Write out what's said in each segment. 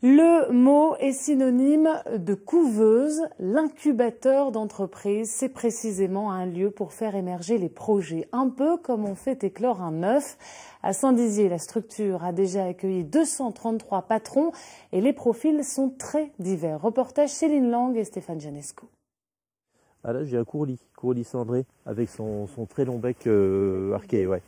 Le mot est synonyme de couveuse. L'incubateur d'entreprise, c'est précisément un lieu pour faire émerger les projets, un peu comme on fait éclore un œuf. À Saint-Dizier, la structure a déjà accueilli 233 patrons et les profils sont très divers. Reportage Céline Lang et Stéphane Janesco. Ah là, j'ai un courlis cendré avec son très long bec arqué, ouais.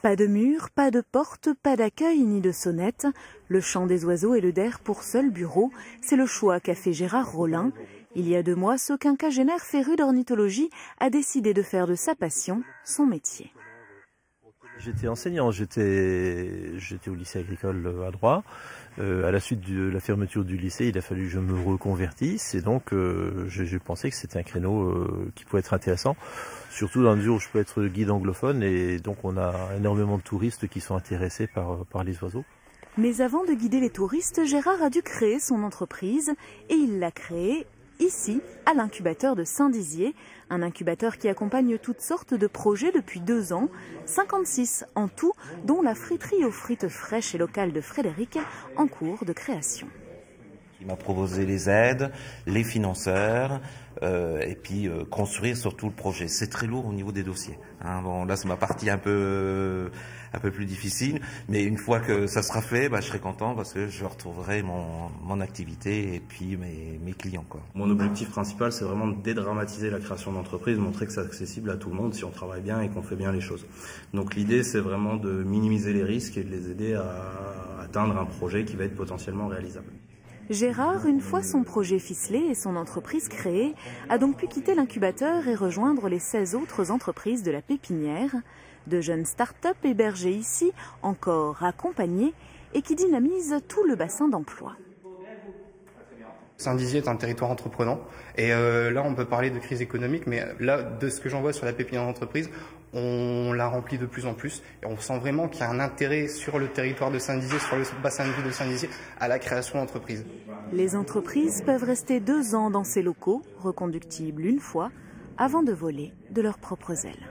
Pas de mur, pas de porte, pas d'accueil ni de sonnette. Le chant des oiseaux et le der pour seul bureau, c'est le choix qu'a fait Gérard Rollin. Il y a 2 mois, ce quinquagénaire féru d'ornithologie a décidé de faire de sa passion son métier. J'étais enseignant, j'étais au lycée agricole à Droit. À la suite de la fermeture du lycée, il a fallu que je me reconvertisse et donc j'ai pensé que c'était un créneau qui pouvait être intéressant, surtout dans le mesure où je peux être guide anglophone et donc on a énormément de touristes qui sont intéressés par les oiseaux. Mais avant de guider les touristes, Gérard a dû créer son entreprise et il l'a créée ici, à l'incubateur de Saint-Dizier, un incubateur qui accompagne toutes sortes de projets depuis 2 ans, 56 en tout, dont la friterie aux frites fraîches et locales de Frédéric, en cours de création. Il m'a proposé les aides, les financeurs, et puis construire surtout le projet. C'est très lourd au niveau des dossiers. Hein. Bon, là, c'est ma partie un peu plus difficile, mais une fois que ça sera fait, je serai content parce que je retrouverai mon activité et puis mes clients, quoi. Mon objectif principal, c'est vraiment de dédramatiser la création d'entreprise, montrer que c'est accessible à tout le monde si on travaille bien et qu'on fait bien les choses. Donc l'idée, c'est vraiment de minimiser les risques et de les aider à atteindre un projet qui va être potentiellement réalisable. Gérard, une fois son projet ficelé et son entreprise créée, a donc pu quitter l'incubateur et rejoindre les 16 autres entreprises de la pépinière. De jeunes start-up hébergées ici, encore accompagnées, et qui dynamisent tout le bassin d'emploi. Saint-Dizier est un territoire entreprenant et là on peut parler de crise économique, mais là de ce que j'en vois sur la pépinière d'entreprise, on la remplit de plus en plus et on sent vraiment qu'il y a un intérêt sur le territoire de Saint-Dizier, sur le bassin de vie de Saint-Dizier, à la création d'entreprises. Les entreprises peuvent rester 2 ans dans ces locaux, reconductibles une fois, avant de voler de leurs propres ailes.